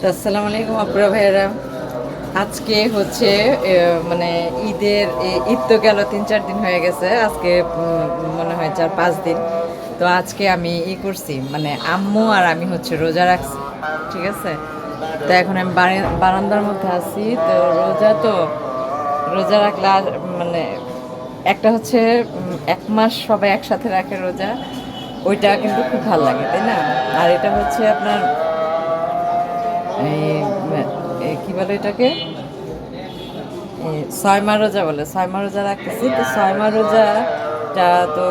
আসসালামু আলাইকুম আপুরা ভাইয়েরা। আজকে হচ্ছে মানে ঈদ তো গেল 3-4 দিন হয়ে গেছে। আজকে মনে হয় 4-5 দিন। তো আজকে আমি করছি, মানে আম্মু আর আমি হচ্ছে রোজা রাখছি, ঠিক আছে। তো এখন আমি বারান্দার মধ্যে আছি। তো রোজা রাখলে আর মানে একটা হচ্ছে 1 মাস সবাই একসাথে রাখে রোজা, ওইটা কিন্তু খুব ভালো লাগে, তাই না? আর এটা হচ্ছে আপনার কি বলে এটাকে, 6 মা রোজা বলে। 6 মা রোজা রাখতেছি। তো 6 মা রোজাটা তো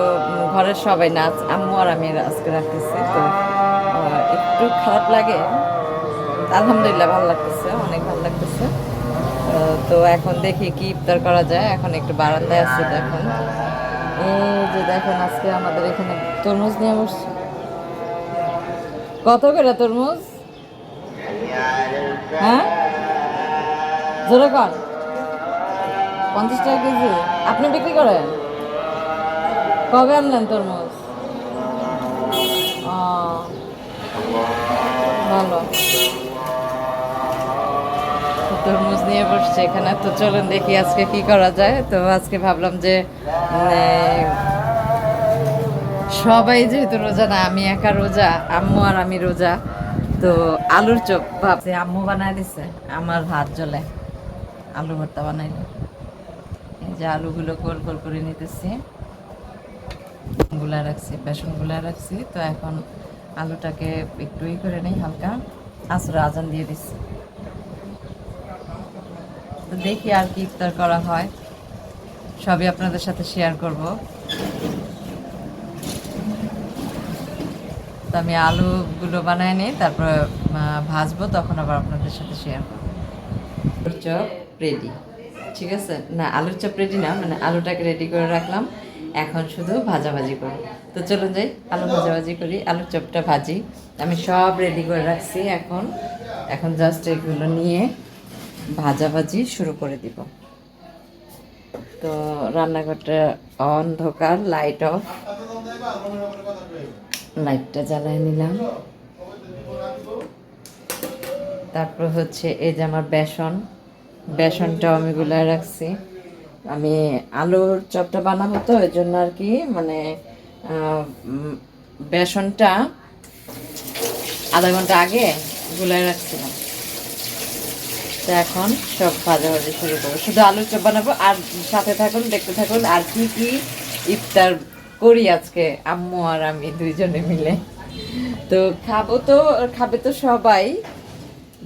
ঘরের সবাই না, আম্মু আর আমি আজকে রাখতেছি। তো একটু খারাপ লাগে, আলহামদুলিল্লাহ ভালো লাগতেছে, অনেক ভালো লাগতেছে। তো এখন দেখি কি ইফতার করা যায়। এখন একটু বারান্দায় আছি। দেখুন, এই যে দেখেন, আজকে আমাদের এখানে তরমুজ নিয়ে বসছি। কত করে তরমুজ? হ্যাঁ, জোরে কর। 50 টাকা কেজি? আপনি বিক্রি করেন? কবে আনলেন তরমুজ? ও, ভালো। তো তরমুজ নিয়ে বসছে এখানে। তো চলুন দেখি আজকে কি করা যায়। তো আজকে ভাবলাম যে সবাই যেহেতু রোজা না, আমি একা রোজা, আম্মু আর আমি রোজা। তো আলুর চপ ভাবছি আম্মু বানায় দিছে, আমার হাত জ্বলে। আলু ভর্তা বানাইলো। এই যে আলুগুলো গোল গোল করে নিতেছি, গুলা রাখছি, বেসন গুলা রাখছি। তো এখন আলুটাকে একটু করে নেই, হালকা আসরে আজান দিয়ে দিচ্ছি। তো দেখি আর কি ইফতার করা হয়, সবই আপনাদের সাথে শেয়ার করব। তো আমি আলুগুলো বানায় নিই, তারপর ভাজবো, তখন আবার আপনাদের সাথে শেয়ার করবো। আলুর চপ রেডি, ঠিক আছে। না, আলুর চপ রেডি না, মানে আলুটাকে রেডি করে রাখলাম, এখন শুধু ভাজাভাজি করি। তো চলুন যাই, আলু ভাজাভাজি করি, আলুর চপটা ভাজি। আমি সব রেডি করে রাখছি। এখন এখন জাস্ট এগুলো নিয়ে ভাজাভাজি শুরু করে দিব। তো রান্নাঘরটা অন্ধকার, লাইট অফ, লাইটটা জ্বালায় নিলাম। তারপর হচ্ছে এই যে আমার বেসনটাও আমি গুলায় রাখছি। আমি আলুর চপটা বানাবো, তো ওই জন্য আর কি, মানে বেসনটা আধা ঘন্টা আগে গুলায় রাখছিলাম। তো এখন সব ভাজাভাজি শুরু করবো, শুধু আলুর চপ বানাবো। আর সাথে থাকুন, দেখতে থাকুন আর কি কি ইফতার করি আজকে আম্মু আর আমি দুইজনে মিলে। তো খাবে তো সবাই,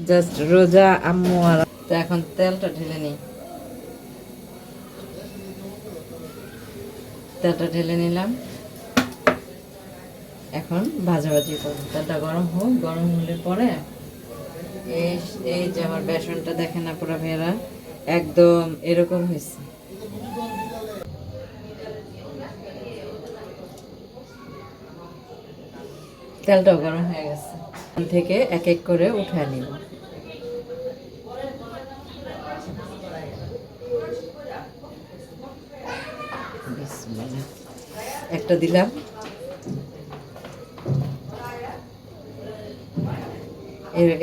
জাস্ট রোজা আম্মু আর। তো এখন তেলটা ঢেলে নিই, তেলটা ঢেলে নিলাম। এখন ভাজাভাজি করবো, তেলটা গরম হোক, গরম হলে পরে এই এই যে আমার বেসনটা দেখেন না পুরো ভেড়া, একদম এরকম হয়েছে। তেলটাও গরম হয়ে গেছে, থেকে এক এক করে উঠায় নিব। একটা দিলাম,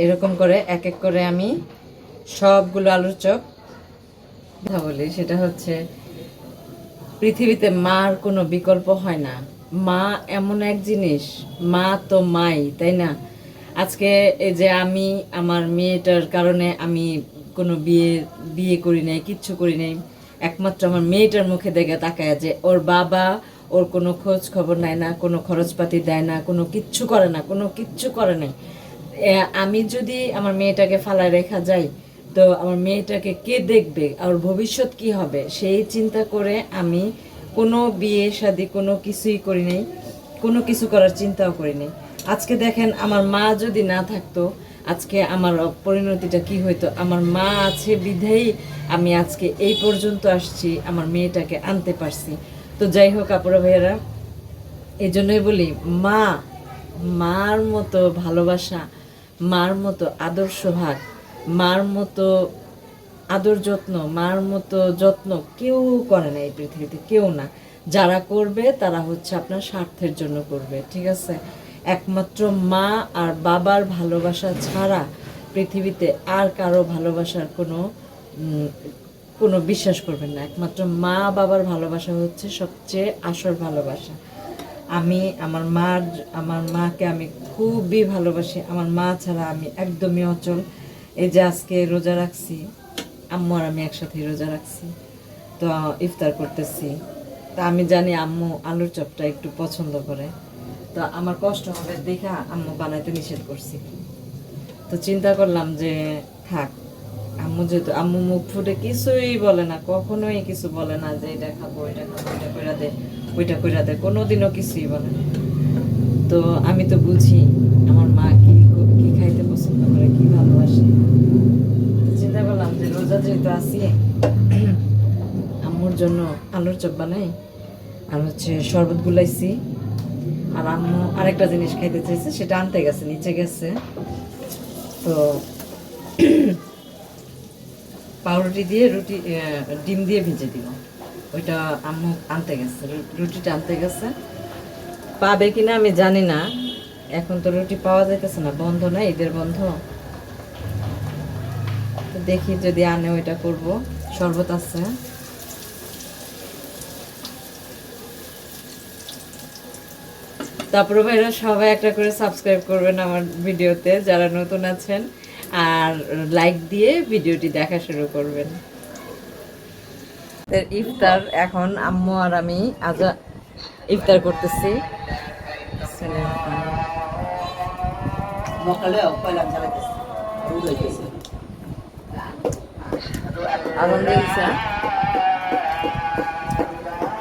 এরকম করে এক এক করে আমি সবগুলো আলুর চপ কথা বলি। সেটা হচ্ছে, পৃথিবীতে মার কোনো বিকল্প হয় না। মা এমন এক জিনিস, মা তো মাই, তাই না? আজকে এই যে আমি আমার মেয়েটার কারণে আমি কোনো বিয়ে বিয়ে করি নাই, কিচ্ছু করি নাই। একমাত্র আমার মেয়েটার মুখে দেখে তাকায় যে ওর বাবা ওর কোনো খোঁজ খবর নেয় না, কোনো খরচপাতি দেয় না, কোনো কিচ্ছু করে না, কোনো কিচ্ছু করে নাই। আমি যদি আমার মেয়েটাকে ফালায় রেখা যাই, তো আমার মেয়েটাকে কে দেখবে, আর ভবিষ্যৎ কি হবে, সেই চিন্তা করে আমি কোনো বিয়ে শাদী কোনো কিছুই করি নাই, কোনো কিছু করার চিন্তাও করি নাই। আজকে দেখেন, আমার মা যদি না থাকতো, আজকে আমার পরিণতিটা কি হইতো। আমার মা আছে বিধায়ী আমি আজকে এই পর্যন্ত আসছি, আমার মেয়েটাকে আনতে পারছি। তো যাই হোক আপুরা ভাইয়েরা, এই জন্যই বলি, মা, মার মতো ভালোবাসা, মার মতো আদর্শ ভাগ, মার মতো আদর যত্ন, মার মতো যত্ন কেউ করে না এই পৃথিবীতে, কেউ না। যারা করবে তারা হচ্ছে আপনার স্বার্থের জন্য করবে, ঠিক আছে। একমাত্র মা আর বাবার ভালোবাসা ছাড়া পৃথিবীতে আর কারো ভালোবাসার কোনো বিশ্বাস করবেন না। একমাত্র মা বাবার ভালোবাসা হচ্ছে সবচেয়ে আসল ভালোবাসা। আমি আমার মাকে আমি খুবই ভালোবাসি। আমার মা ছাড়া আমি একদমই অচল। এই যে আজকে রোজা রাখছি, আম্মু আর আমি একসাথে রোজা রাখছি, তো ইফতার করতেছি। তা আমি জানি আম্মু আলুর চপটা একটু পছন্দ করে, তো আমার কষ্ট হবে দেখে আম্মু বানাইতে নিষেধ করছি। তো চিন্তা করলাম যে থাক, আম্মু যেহেতু, আম্মু মুখ ফুটে কিছুই বলে না, কখনোই কিছু বলে না যে এটা খাবো এটা খাবো, এটা কইরা দে ওইটা কইরা দে, কোনোদিনও কিছুই বলে না। তো আমি তো বুঝি আমার মা কি কি খাইতে পছন্দ করে, কি ভালোবাসে। চিন্তা করলাম যে রোজা যেহেতু আছি, আম্মুর জন্য আলুর চপ বানাই আর হচ্ছে শরবত গুলাইছি। আর আম্মু আরেকটা জিনিস খাইতে চাইছে, সেটা আনতে গেছে, নিচে গেছে। তো পাউরুটি দিয়ে ডিম দিয়ে ভিজে দিব, ওইটা আম্মু আনতে গেছে, রুটিটা আনতে গেছে। পাবে কিনা আমি জানি না, এখন তো রুটি পাওয়া যাইতেছে না, বন্ধ না, ঈদের বন্ধ। তো দেখি যদি আনে ওইটা করব। শরবত আছে। তারপরে ভাইরা সবাই একটা করে সাবস্ক্রাইব করবেন আমার ভিডিওতে যারা নতুন আছেন, আর লাইক দিয়ে ভিডিওটি দেখা শুরু করবেন। ইফতার এখন আম্মু আর আমি ইফতার করতেছি।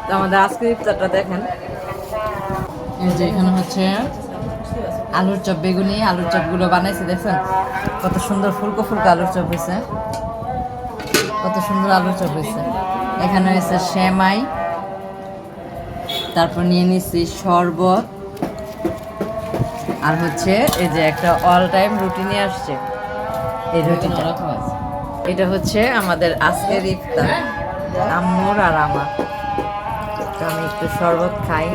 তো আমাদের আজকের ইফতারটা দেখেন, এই যে এখানে হচ্ছে আলুর চপ, বেগুনি আলুর চপগুলো বানাইছি, দেখছেন কত সুন্দর ফুলকো ফুলকো আলুর চপ হয়েছে, কত সুন্দর আলুর চপ হয়েছে। এখানে হয়েছে সেমাই, তারপর নিয়ে নিচ্ছি শরবত, আর হচ্ছে এই যে একটা অল টাইম রুটি নিয়ে আসছে, এই রুটিটা। এটা হচ্ছে আমাদের আজকের ইফতার, আম্মুর আর আমার। তো আমি একটু শরবত খাই,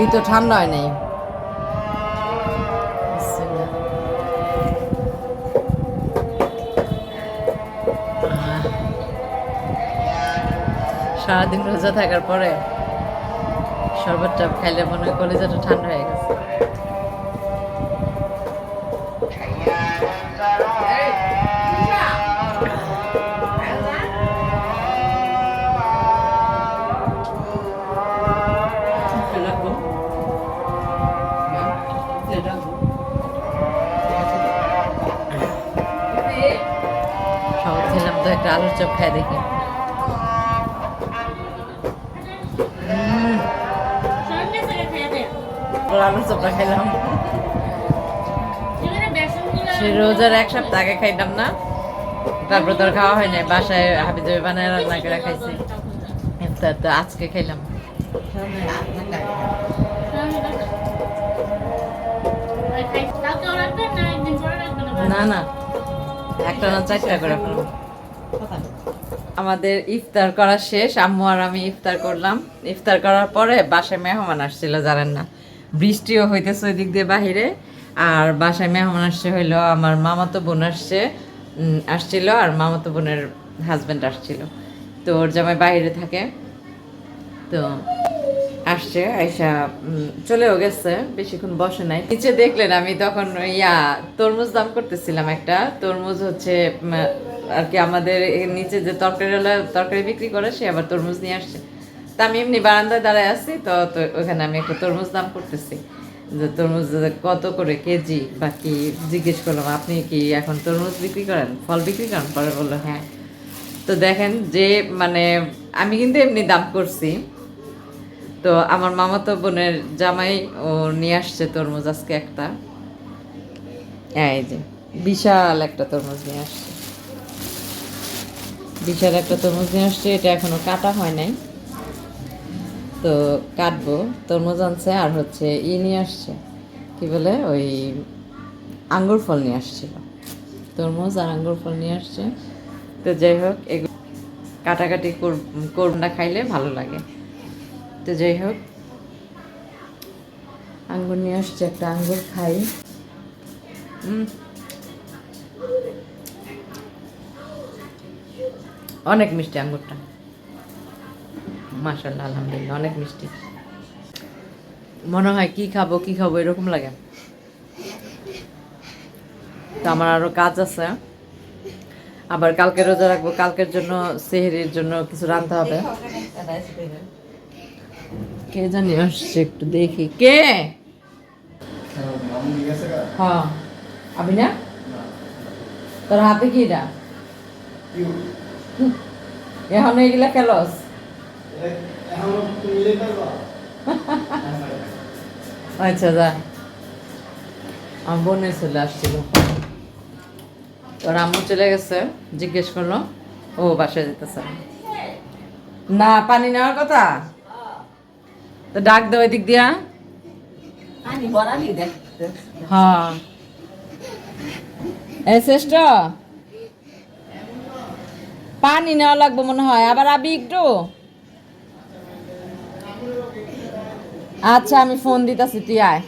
এই তো ঠান্ডা হয় নাই। সারাদিন রোজা থাকার পরে শরবতটা খাইলে মনে হয় কলিজাটা ঠান্ডা হয়ে গেছে। সব খেলাম, তো একটা আলুর চপ খাই দেখি। আলুর চপটা খাইলাম, সে রোজার এক সপ্তাহ আগে খাইলাম না, তারপর তোর খাওয়া হয় নাই, বাসায় হাবিজাবি বানায় রান্না করে খাইছি। ইফতার তো আজকে খাইলাম। না না, একটা না চারটা করে ফেলবো। আমাদের ইফতার করা শেষ, আম্মু আর আমি ইফতার করলাম। ইফতার করার পরে বাসায় মেহমান আসছিল, জানেন না, বৃষ্টিও হইতেছে ওই দিক দিয়ে বাহিরে। আর বাসায় মেহমান আসছে হইলো আমার মামাতো বোন আসছিল, আর মামাতো বোনের হাজব্যান্ড আসছিল। তো ওর জামাই বাইরে থাকে, তো আসছে, আইসা চলেও গেছে, বেশিক্ষণ বসে নাই। নিচে দেখলেন আমি তখন তরমুজ দাম করতেছিলাম, একটা তরমুজ হচ্ছে আর কি আমাদের নিচে যে তরকারি বিক্রি করে, সে আবার তরমুজ নিয়ে আসছে। তা আমি এমনি বারান্দায় দাঁড়ায় আছি, তো ওখানে আমি একটা তরমুজ দাম করতেছি, যে তরমুজ কত করে কেজি বা কি জিজ্ঞেস করলাম, আপনি কি এখন তরমুজ বিক্রি করেন, ফল বিক্রি করেন? পরে বললো হ্যাঁ। তো দেখেন যে মানে আমি কিন্তু এমনি দাম করছি। তো আমার মামাতো বোনের জামাই ও নিয়ে আসছে তরমুজ আজকে একটা, এই যে বিশাল একটা তরমুজ নিয়ে আসছে, বিশাল একটা তরমুজ নিয়ে আসছে। এটা এখনো কাটা হয় নাই, তো কাটবো। তরমুজ আনছে, আর হচ্ছে নিয়ে আসছে, কি বলে ওই আঙ্গুর ফল নিয়ে আসছিল, তরমুজ আর আঙ্গুর ফল নিয়ে আসছে। তো যাই হোক, এগুলো কাটাকাটি করবনা, খাইলে ভালো লাগে। তো যাই হোক, আঙ্গুর নিয়ে আসছে, একটা আঙ্গুর খাই। অনেক মিষ্টি আঙ্গুরটা, মাশাআল্লাহ আলহামদুলিল্লাহ অনেক মিষ্টি। মনে হয় কি খাবো এরকম লাগে। তো আমার আরো কাজ আছে, আবার কালকে রোজা রাখবো, কালকের জন্য সেহরির জন্য কিছু রাঁধতে হবে। কে জানি আসছে, একটু দেখি কে। হ্যাঁ আবি না, তোর হাতে কি এটা? এখন এগুলা খেলস? আচ্ছা যা, আমার বোনের চলে আসছিল, তোর আম্মু চলে গেছে, জিজ্ঞেস করলো, ও বাসায় যেতেছে না, পানি নেওয়ার কথা, তো ডাক দে ওই দিক দিয়া। হ্যাঁ এই শ্রেষ্ঠ, পানি নেওয়া লাগবে মনে হয়, আবার আবি একটু। আচ্ছা আমি ফোন দিতেছি, তুই আয়।